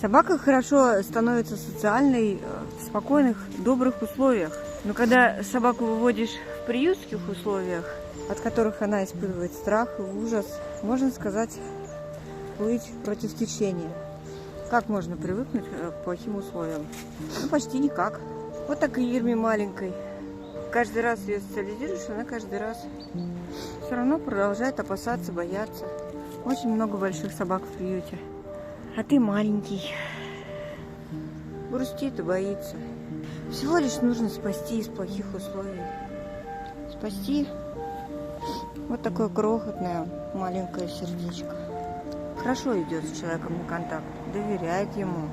Собака хорошо становится социальной в спокойных, добрых условиях. Но когда собаку выводишь в приютских условиях, от которых она испытывает страх и ужас, можно сказать, плыть против течения. Как можно привыкнуть к плохим условиям? Ну, почти никак. Вот так и Ирме маленькой. Каждый раз ее социализируешь, она каждый раз все равно продолжает опасаться, бояться. Очень много больших собак в приюте. А ты маленький. Грустит и боится. Всего лишь нужно спасти из плохих условий. Спасти вот такое крохотное маленькое сердечко. Хорошо идет с человеком на контакт, доверяет ему.